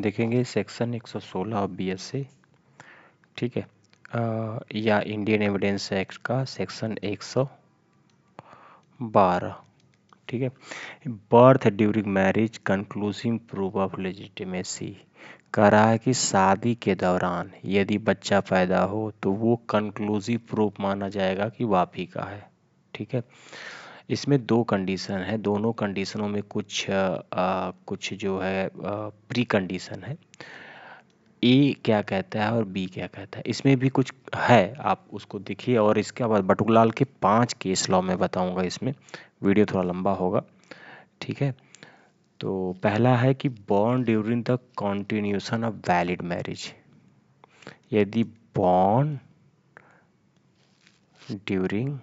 देखेंगे section 116 of BSA, ठीक है, या इंडियन एविडेंस एक्ट का सेक्शन 112, ठीक है। Birth during marriage conclusive proof of legitimacy कह रहा है कि शादी के दौरान यदि बच्चा पैदा हो तो वो कंक्लूसिव प्रूफ माना जाएगा कि वो आप ही का है, ठीक है। इसमें दो कंडीशन है, दोनों कंडीशनों में कुछ जो है प्री कंडीशन है। ए क्या कहता है और बी क्या कहता है, इसमें भी कुछ है, आप उसको देखिए। और इसके बाद बटुकलाल के 5 केस लॉ में बताऊंगा, इसमें वीडियो थोड़ा लंबा होगा, ठीक है। तो पहला है कि born during the continuation of valid marriage, यदि born during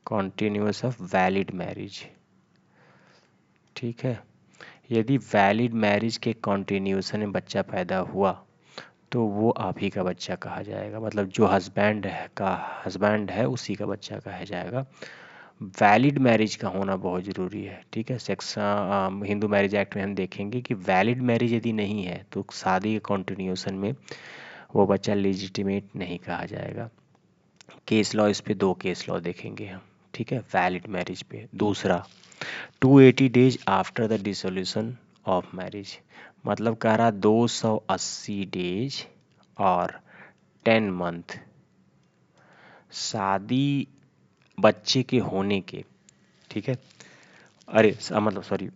continuous of valid marriage, ठीक है, यदि वैलिड मैरिज के कॉन्टिन्यूशन में बच्चा पैदा हुआ तो वो आप ही का बच्चा कहा जाएगा, मतलब जो हस्बैंड है उसी का बच्चा कहा जाएगा। वैलिड मैरिज का होना बहुत ज़रूरी है, ठीक है। सेक्शन हिंदू मैरिज एक्ट में हम देखेंगे कि वैलिड मैरिज यदि नहीं है तो शादी के कॉन्टिन्यूशन में वो बच्चा लेजिटिमेट नहीं कहा जाएगा। केस लॉ, इस पे 2 केस लॉ देखेंगे हम, ठीक है, वैलिड मैरिज पे। दूसरा 280 days after the dissolution of marriage, मतलब कह रहा 280 डेज और 10 मंथ शादी बच्चे के होने के, ठीक है। मतलब सॉरी,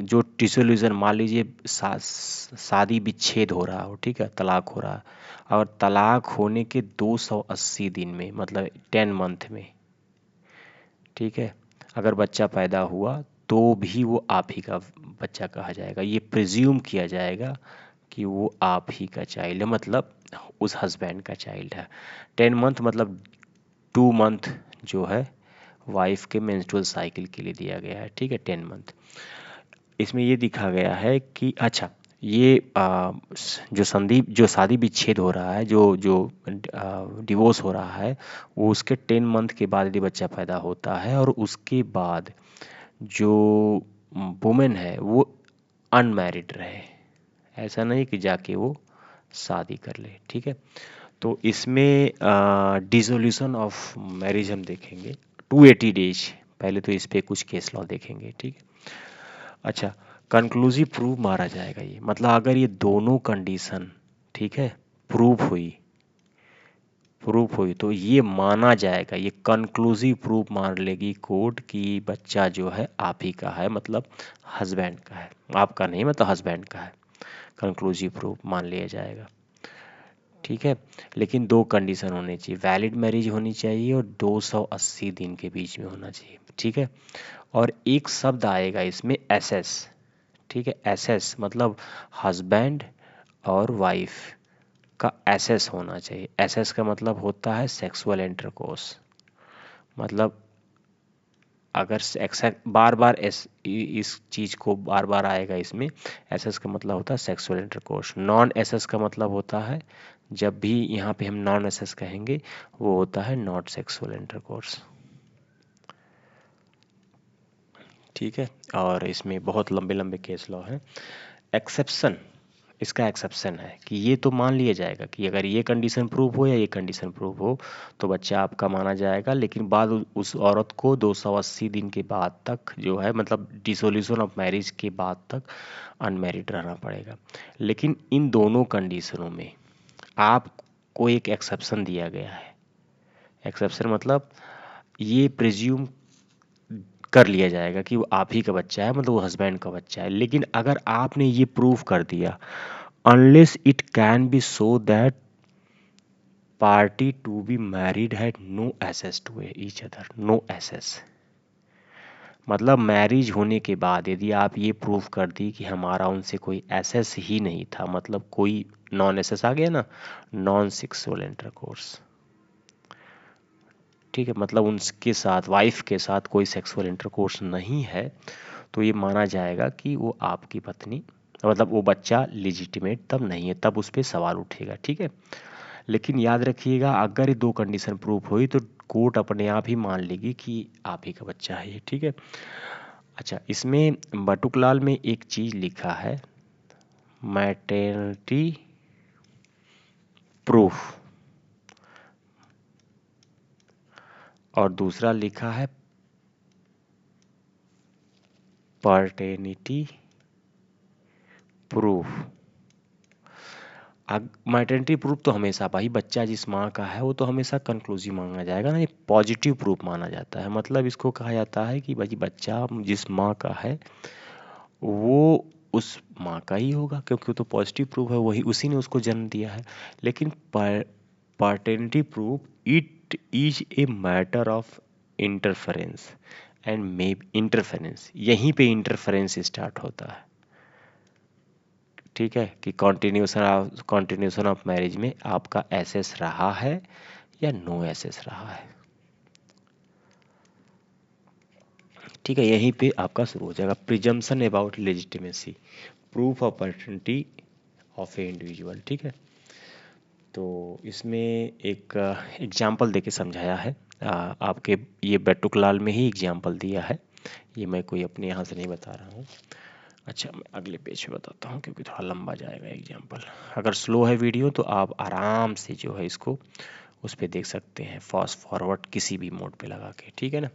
जो डिसोल्यूशन, मान लीजिए शादी विच्छेद हो रहा हो, ठीक है, तलाक हो रहा है, और तलाक होने के 280 दिन में, मतलब 10 मंथ में, ठीक है, अगर बच्चा पैदा हुआ तो भी वो आप ही का बच्चा कहा जाएगा। ये प्रिज्यूम किया जाएगा कि वो आप ही का चाइल्ड है, मतलब उस हस्बैंड का चाइल्ड है। 10 मंथ मतलब 2 मंथ जो है वाइफ के मेंस्ट्रुअल साइकिल के लिए दिया गया है, ठीक है, 10 मंथ। इसमें ये दिखा गया है कि अच्छा, ये जो शादी विच्छेद हो रहा है, जो जो डिवोर्स हो रहा है, वो उसके 10 मंथ के बाद यदि बच्चा पैदा होता है और उसके बाद जो वुमेन है वो अनमैरिड रहे, ऐसा नहीं कि जाके वो शादी कर ले, ठीक है। तो इसमें डिसोल्यूशन ऑफ मैरिज हम देखेंगे 280 डेज, पहले तो इस पे कुछ केस लॉ देखेंगे, ठीक है। अच्छा, कंक्लूसिव प्रूफ मारा जाएगा ये, मतलब अगर ये दोनों कंडीशन, ठीक है, प्रूफ हुई तो ये माना जाएगा, ये कंक्लूसिव प्रूफ मान लेगी कोर्ट कि बच्चा जो है आप ही का है, मतलब हस्बैंड का है, आपका नहीं, मतलब हस्बैंड का है, कंक्लूसिव प्रूफ मान लिया जाएगा, ठीक है। लेकिन 2 कंडीशन होनी चाहिए, वैलिड मैरिज होनी चाहिए और 280 दिन के बीच में होना चाहिए, ठीक है। और एक शब्द आएगा इसमें एसएस, ठीक है, एसएस मतलब हस्बैंड और वाइफ का एसएस होना चाहिए। एसएस का मतलब होता है सेक्सुअल इंटरकोर्स, मतलब अगर बार बार इस चीज़ को बार बार आएगा इसमें, एसएस का मतलब होता है सेक्सुअल इंटरकोर्स। नॉन एसएस का मतलब होता है, जब भी यहाँ पे हम नॉन एसएस कहेंगे वो होता है नॉट सेक्सुअल इंटरकोर्स, ठीक है। और इसमें बहुत लंबे लंबे केस लॉ हैं। एक्सेप्शन, इसका एक्सेप्शन है कि ये तो मान लिया जाएगा कि अगर ये कंडीशन प्रूव हो या ये कंडीशन प्रूव हो तो बच्चा आपका माना जाएगा, लेकिन बाद उस औरत को 280 दिन के बाद तक जो है, मतलब डिसोल्यूशन ऑफ मैरिज के बाद तक अनमैरिड रहना पड़ेगा। लेकिन इन दोनों कंडीशनों में आपको एक एक्सेप्शन दिया गया है। एक्सेप्शन मतलब ये प्रिज्यूम कर लिया जाएगा कि वो आप ही का बच्चा है, मतलब वो हस्बैंड का बच्चा है। लेकिन अगर आपने ये प्रूव कर दिया, unless it can be so that party to be married had no access to each other, no access, मतलब मैरिज होने के बाद यदि आप ये प्रूव कर दी कि हमारा उनसे कोई एसेस ही नहीं था, मतलब कोई नॉन एसेस आ गया ना, नॉन सेक्सुअल इंटरकोर्स, ठीक है, मतलब उनके साथ, वाइफ के साथ कोई सेक्सुअल इंटरकोर्स नहीं है, तो ये माना जाएगा कि वो आपकी पत्नी, मतलब वो बच्चा लेजिटिमेट तब नहीं है, तब उस पर सवाल उठेगा, ठीक है। लेकिन याद रखिएगा, अगर ये 2 कंडीशन प्रूफ हुई तो कोर्ट अपने आप ही मान लेगी कि आप ही का बच्चा है ये, ठीक है। अच्छा, इसमें बटुकलाल में एक चीज लिखा है, मैटरनिटी प्रूफ, और दूसरा लिखा है पैटर्निटी प्रूफ। मैटरनिटी प्रूफ तो हमेशा भाई बच्चा जिस माँ का है वो तो हमेशा कंक्लूसिव माना जाएगा ना, ये पॉजिटिव प्रूफ माना जाता है। मतलब इसको कहा जाता है कि भाई बच्चा जिस माँ का है वो उस माँ का ही होगा, क्योंकि वो तो पॉजिटिव प्रूफ है, वही उसी ने उसको जन्म दिया है। लेकिन paternity proof it is a matter of interference and may interference, यहीं पे इंटरफेरेंस स्टार्ट होता है, ठीक है, कि कॉन्टिन्यूशन ऑफ मैरिज में आपका एसेस रहा है या नो एसेस रहा है, ठीक है। यहीं पे आपका शुरू हो जाएगा presumption about legitimacy, proof of paternity of A individual, ठीक है। तो इसमें एक एग्जाम्पल देके समझाया है, आपके ये बैटुकलाल में ही एग्जाम्पल दिया है, ये मैं कोई अपने यहाँ से नहीं बता रहा हूँ। अच्छा, मैं अगले पेज पे बताता हूँ क्योंकि थोड़ा लंबा जाएगा एग्जाम्पल। अगर स्लो है वीडियो तो आप आराम से जो है इसको उस पर देख सकते हैं, फास्ट फॉरवर्ड किसी भी मोड पे लगा के, ठीक है ना।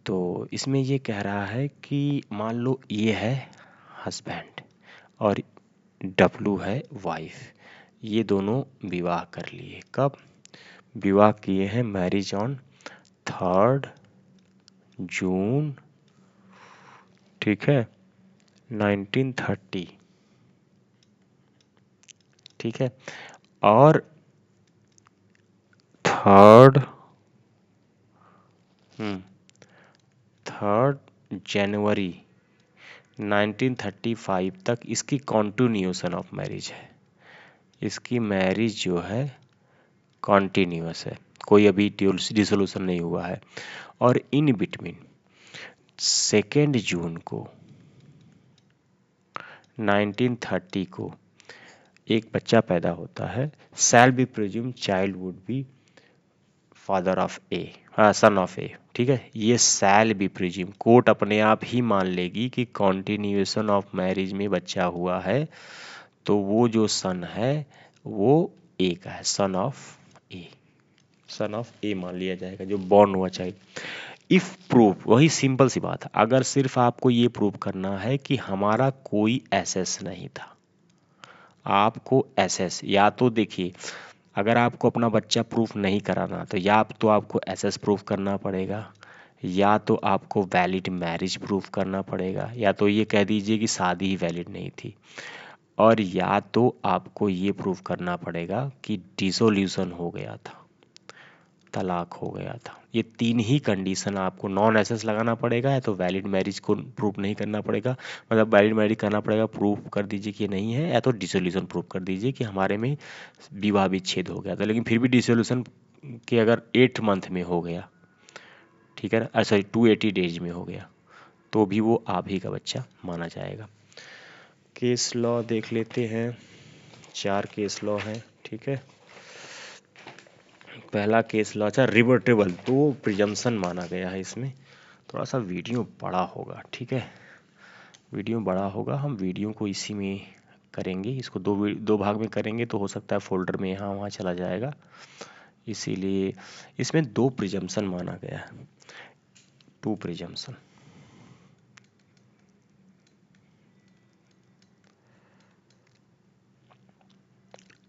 तो इसमें ये कह रहा है कि मान लो ये है हस्बैंड और डब्लू है वाइफ, ये दोनों विवाह कर लिए। कब विवाह किए हैं? मैरिज ऑन 3 जून, ठीक है, 1930, ठीक है। और 3 जनवरी 1935 तक इसकी कॉन्टिन्यूशन ऑफ मैरिज है, इसकी मैरिज जो है कॉन्टिन्यूस है, कोई अभी डिसोल्यूशन नहीं हुआ है। और इन बिटवीन 2 जून को 1930 को एक बच्चा पैदा होता है, shall be presume child would be father of a, son of a, ठीक है। ये शैल बी प्रिज्यूम कोर्ट अपने आप ही मान लेगी कि कॉन्टिन्यूशन ऑफ मैरिज में बच्चा हुआ है, तो वो जो सन है वो ए का है, सन ऑफ ए, सन ऑफ ए मान लिया जाएगा जो बॉर्न हुआ चाइल्ड। इफ प्रूफ, वही सिंपल सी बात है, अगर सिर्फ आपको ये प्रूव करना है कि हमारा कोई एसेस नहीं था, आपको एसेस, या तो देखिए अगर आपको अपना बच्चा प्रूफ नहीं कराना तो या तो आपको एसेस प्रूफ करना पड़ेगा, या तो आपको वैलिड मैरिज प्रूफ करना पड़ेगा, या तो ये कह दीजिए कि शादी ही वैलिड नहीं थी, और या तो आपको ये प्रूफ करना पड़ेगा कि डिसोल्यूशन हो गया था, तलाक हो गया था। ये 3 ही कंडीशन आपको नॉन एसेस लगाना पड़ेगा, या तो वैलिड मैरिज को प्रूफ नहीं करना पड़ेगा, मतलब वैलिड मैरिज करना पड़ेगा, प्रूफ कर दीजिए कि नहीं है, या तो डिसोल्यूशन प्रूफ कर दीजिए कि हमारे में विवाह विच्छेद हो गया था। लेकिन फिर भी डिसोल्यूशन के अगर 8 मंथ में हो गया, ठीक है ना, सॉरी 280 डेज में हो गया, तो भी वो आप ही का बच्चा माना जाएगा। केस लॉ देख लेते हैं, 4 केस लॉ हैं, ठीक है। पहला केस लॉ था रिवर्टेबल, तो प्रिजम्पशन माना गया है इसमें। थोड़ा सा वीडियो बड़ा होगा, ठीक है, वीडियो बड़ा होगा, हम वीडियो को इसी में करेंगे, इसको दो भाग में करेंगे, तो हो सकता है फोल्डर में यहाँ वहाँ चला जाएगा, इसीलिए इसमें 2 प्रिजम्पशन माना गया है, 2 प्रिजम्पशन।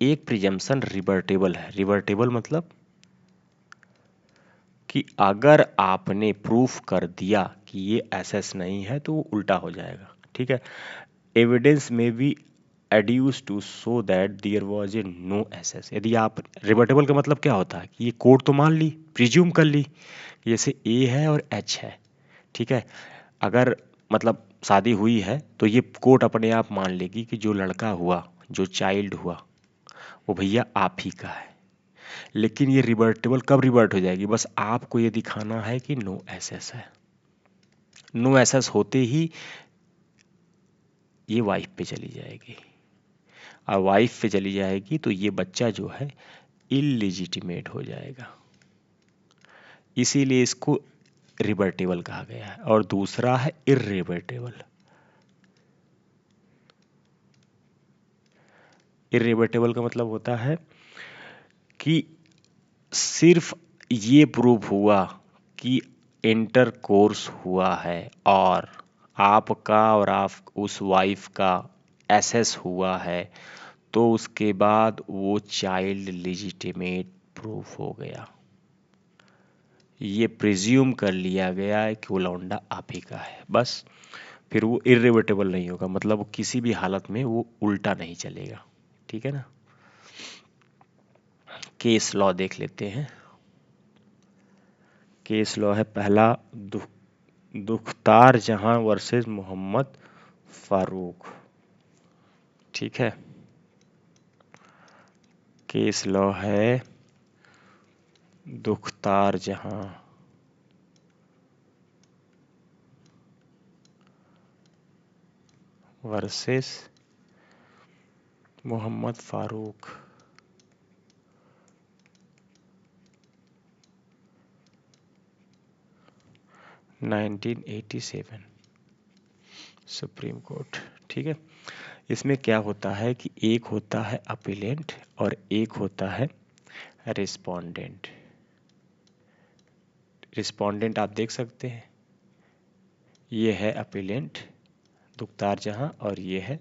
एक प्रिजम्पशन रिवर्टेबल है, रिवर्टेबल मतलब कि अगर आपने प्रूफ कर दिया कि ये एसेस नहीं है तो वो उल्टा हो जाएगा, ठीक है। एविडेंस में be adduce to so that there was a no access, यदि आप, रिवर्टेबल का मतलब क्या होता है कि ये कोर्ट तो मान ली, प्रिज्यूम कर ली, जैसे ए है और एच है, ठीक है। अगर मतलब शादी हुई है तो ये कोर्ट अपने आप मान लेगी कि जो लड़का हुआ, जो चाइल्ड हुआ, वो भैया आप ही का है। लेकिन ये रिवर्टेबल कब रिवर्ट हो जाएगी? बस आपको ये दिखाना है कि नो एसेस है, नो एसेस होते ही ये वाइफ पे चली जाएगी, और वाइफ पे चली जाएगी तो ये बच्चा जो है इलिजिटिमेट हो जाएगा, इसीलिए इसको रिवर्टेबल कहा गया है। और दूसरा है इर्रिवर्टेबल। इर्रिवर्टेबल का मतलब होता है कि सिर्फ ये प्रूव हुआ कि इंटरकोर्स हुआ है और आपका और आप उस वाइफ का एसेस हुआ है, तो उसके बाद वो चाइल्ड लेजिटिमेट प्रूफ हो गया। ये प्रिज्यूम कर लिया गया है कि वो लौंडा आप ही का है, बस। फिर वो इर्रिवर्टेबल नहीं होगा, मतलब वो किसी भी हालत में वो उल्टा नहीं चलेगा। ठीक है ना। केस लॉ देख लेते हैं। केस लॉ है पहला, दुख्तार जहां वर्सेस मोहम्मद फारूक। ठीक है। केस लॉ है Dukhtar Jahan versus Mohammad Farooq. Nineteen 87 supreme court. ठीक है। इसमें क्या होता है कि एक होता है अपीलेंट और एक होता है रिस्पोंडेंट। रिस्पोंडेंट आप देख सकते हैं, ये है अपीलेंट दुख्तार जहां और ये है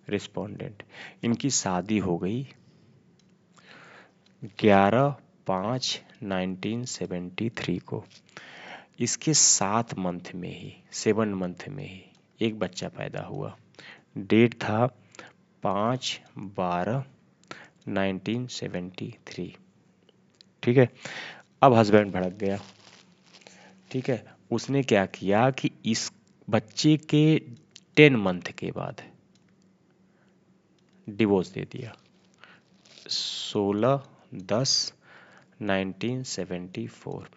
रिस्पोंडेंट। इनकी शादी हो गई 11/5/1973 को। इसके 7 मंथ में ही, 7 मंथ में ही एक बच्चा पैदा हुआ। डेट था 5/12/1973। ठीक है। अब हस्बैंड भड़क गया। ठीक है। उसने क्या किया कि इस बच्चे के 10 मंथ के बाद डिवोर्स दे दिया। 16/10/1974।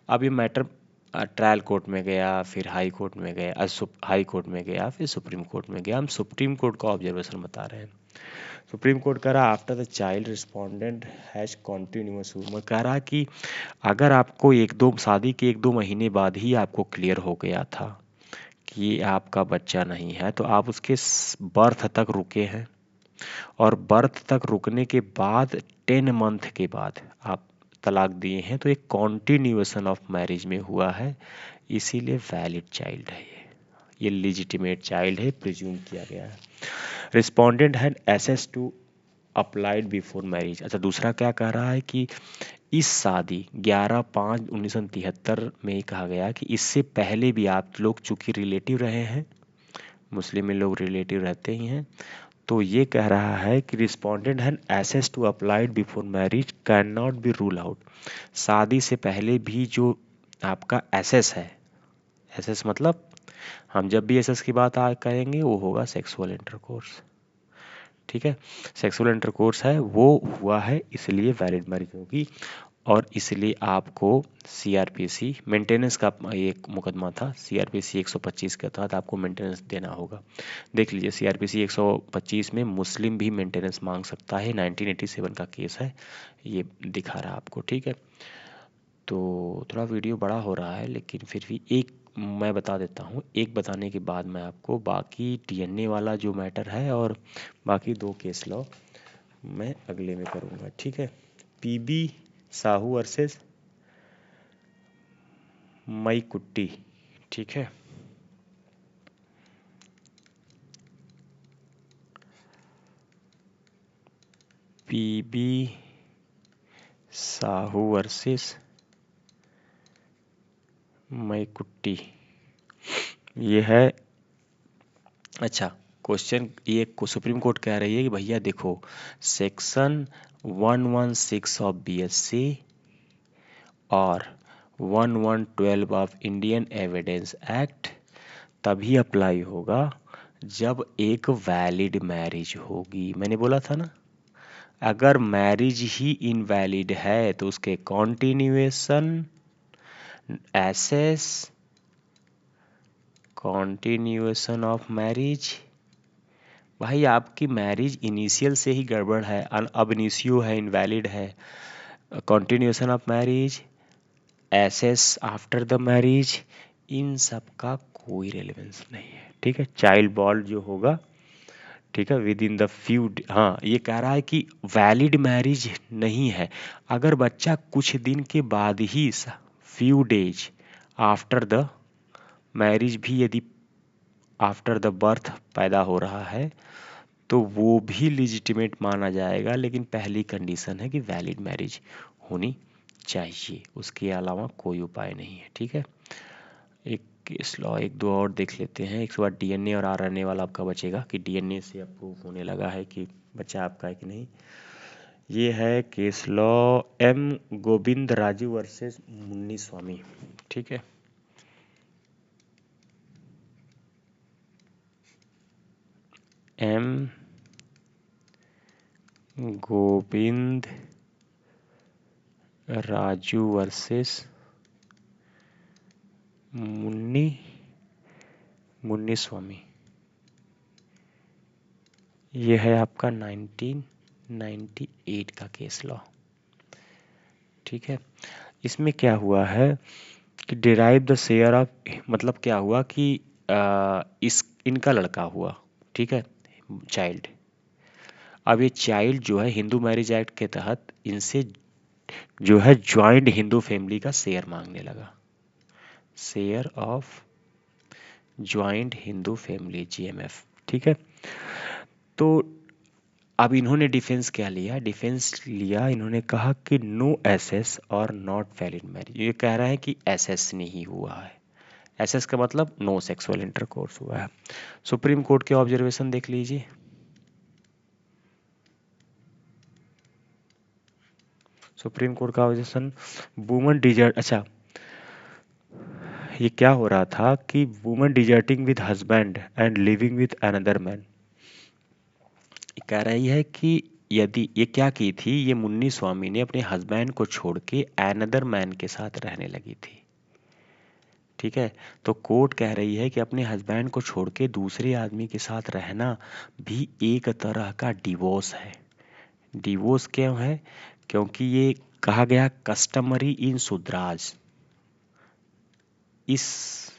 अब ये मैटर ट्रायल कोर्ट में गया, फिर हाई कोर्ट में गया, हाई कोर्ट में गया, फिर सुप्रीम कोर्ट में गया। हम सुप्रीम कोर्ट का ऑब्जर्वेशन बता रहे हैं। सुप्रीम कोर्ट कह रहा after the child respondent has continuous, कह रहा कि अगर आपको शादी के 1-2 महीने बाद ही आपको क्लियर हो गया था कि आपका बच्चा नहीं है, तो आप उसके बर्थ तक रुके हैं, और बर्थ तक रुकने के बाद 10 मंथ के बाद आप तलाक दिए हैं, तो एक कॉन्टिन्यूएशन ऑफ मैरिज में हुआ है, इसीलिए वैलिड चाइल्ड है। ये लेजिटिमेट चाइल्ड है, प्रिज्यूम किया गया है। Respondent had access to applied before marriage. अच्छा, दूसरा क्या कह रहा है कि इस शादी 11/5/1973 में कहा गया कि इससे पहले भी आप लोग चूंकि रिलेटिव रहे हैं, मुस्लिम में लोग रिलेटिव रहते ही हैं, तो ये कह रहा है कि respondent had access to applied before marriage can not be rule out. शादी से पहले भी जो आपका एसेस है, एसेस मतलब हम जब भी एसेस की बात करेंगे वो होगा सेक्सुअल इंटरकोर्स। ठीक है। सेक्सुअल इंटरकोर्स है वो हुआ है, इसलिए वैलिड मैरिज होगी, और इसलिए आपको सीआरपीसी मेंटेनेंस का एक मुकदमा था, सीआरपीसी 125 के तहत आपको मेंटेनेंस देना होगा। देख लीजिए, सीआरपीसी 125 में मुस्लिम भी मेंटेनेंस मांग सकता है। 1987 का केस है, ये दिखा रहा है आपको। ठीक है। तो थोड़ा वीडियो बड़ा हो रहा है, लेकिन फिर भी एक मैं बता देता हूँ। एक बताने के बाद मैं आपको बाकी डीएनए वाला जो मैटर है और बाकी 2 केस लॉ मैं अगले में करूँगा। ठीक है। पीबी साहू वर्सेस मई कुट्टी। ठीक है। पीबी साहू वर्सेस मई कुट्टी, ये है। अच्छा, क्वेश्चन ये सुप्रीम कोर्ट कह रही है कि भैया देखो, सेक्शन 116 ऑफ बीएससी और 1112 ऑफ इंडियन एविडेंस एक्ट तभी अप्लाई होगा जब एक वैलिड मैरिज होगी। मैंने बोला था ना, अगर मैरिज ही इनवैलिड है तो उसके continuation, access, continuation of marriage, भाई आपकी मैरिज इनिशियल से ही गड़बड़ है, अब इनिशियो है, इनवैलिड है, continuation of marriage, access after the marriage, इन सब का कोई रेलेवेंस नहीं है। ठीक है, चाइल्ड बॉर्न जो होगा, ठीक है, विद इन द फ्यू, हाँ ये कह रहा है कि वैलिड मैरिज नहीं है अगर बच्चा कुछ दिन के बाद ही, few days after the marriage भी यदि आफ्टर द बर्थ पैदा हो रहा है तो वो भी लिजिटिमेट माना जाएगा, लेकिन पहली कंडीशन है कि वैलिड मैरिज होनी चाहिए, उसके अलावा कोई उपाय नहीं है। ठीक है, एक केस लॉ एक दो और देख लेते हैं, एक बाद डीएनए और आरएनए वाला आपका बचेगा कि डीएनए से अप्रूव होने लगा है कि बच्चा आपका है कि नहीं। ये है case law M Govind Raju versus Munni Swami. ठीक है, एम गोविंद राजू वर्सेस मुन्नी स्वामी, ये है आपका 1998 का केस लॉ। ठीक है, इसमें क्या हुआ है कि डिराइव द शेयर ऑफ, मतलब क्या हुआ कि इस इनका लड़का हुआ, ठीक है, चाइल्ड। अब ये चाइल्ड जो है हिंदू मैरिज एक्ट के तहत इनसे जो है ज्वाइंट हिंदू फैमिली का शेयर मांगने लगा, share of joint Hindu family, GMF. ठीक है, तो अब इन्होंने डिफेंस क्या लिया, डिफेंस लिया इन्होंने कहा कि नो एसएस और नॉट वैलिड मैरिज, ये कह रहा है कि एसएस नहीं हुआ है, एसएस का मतलब नो सेक्सुअल इंटरकोर्स हुआ है। सुप्रीम कोर्ट के ऑब्जर्वेशन देख लीजिए, सुप्रीम कोर्ट का ऑब्जर्वेशन, वुमन डिजर्ट, अच्छा ये क्या हो रहा था कि woman deserting with husband and living with another man, कह रही है कि यदि ये क्या की थी, ये मुन्नी स्वामी ने अपने हस्बैंड को छोड़ के अनदर मैन के साथ रहने लगी थी। ठीक है, तो कोर्ट कह रही है कि अपने हस्बैंड को छोड़ के दूसरे आदमी के साथ रहना भी एक तरह का डिवोर्स है। डिवोर्स क्यों है, क्योंकि ये कहा गया कस्टमरी इन सुद्राज, इस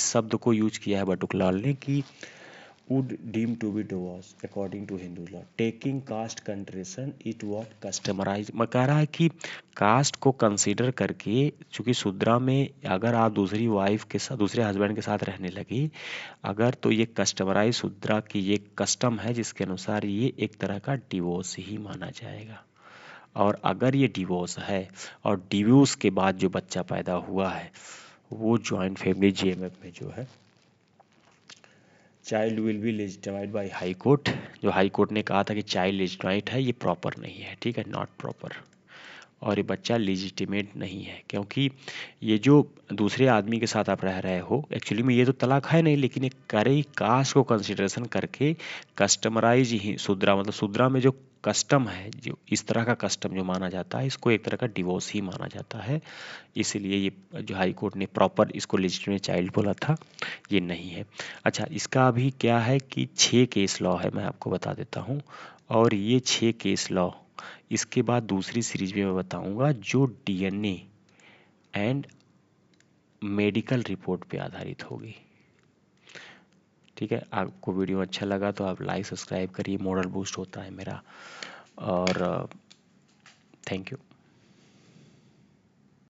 शब्द को यूज किया है बटुकलाल ने कि would deem to be divorce according to Hindu law. Taking caste consideration it was customized, मैं कह रहा है कि कास्ट को कंसीडर करके, चूंकि शूद्रा में अगर आप दूसरी वाइफ के साथ, दूसरे हस्बैंड के साथ रहने लगे अगर, तो ये कस्टमराइज शूद्रा की ये कस्टम है जिसके अनुसार ये एक तरह का डिवोर्स ही माना जाएगा। और अगर ये डिवोर्स है और डिवोर्स के बाद जो बच्चा पैदा हुआ है वो ज्वाइंट फैमिली जीएमएफ में जो है child will be legitimated by high court, जो हाई कोर्ट ने कहा था कि चाइल्ड लेजिटिमाइड है, ये प्रॉपर नहीं है। ठीक है, नॉट प्रॉपर, और ये बच्चा लेजिटिमेट नहीं है क्योंकि ये जो दूसरे आदमी के साथ आप रह रहे हो, एक्चुअली में ये तो तलाक है नहीं, लेकिन एक करे कास्ट को कंसिडरेशन करके कस्टमराइज ही शूद्रा, मतलब शूद्रा में जो कस्टम है, जो इस तरह का कस्टम जो माना जाता है, इसको एक तरह का डिवोर्स ही माना जाता है। इसीलिए ये जो हाई कोर्ट ने प्रॉपर इसको लेजिटिमेट चाइल्ड बोला था, ये नहीं है। अच्छा, इसका अभी क्या है कि 6 केस लॉ है, मैं आपको बता देता हूँ, और ये 6 केस लॉ इसके बाद दूसरी सीरीज में मैं बताऊंगा जो डीएनए एंड मेडिकल रिपोर्ट पे आधारित होगी। ठीक है, आपको वीडियो अच्छा लगा तो आप लाइक सब्सक्राइब करिए, मॉरल बूस्ट होता है मेरा, और थैंक यू।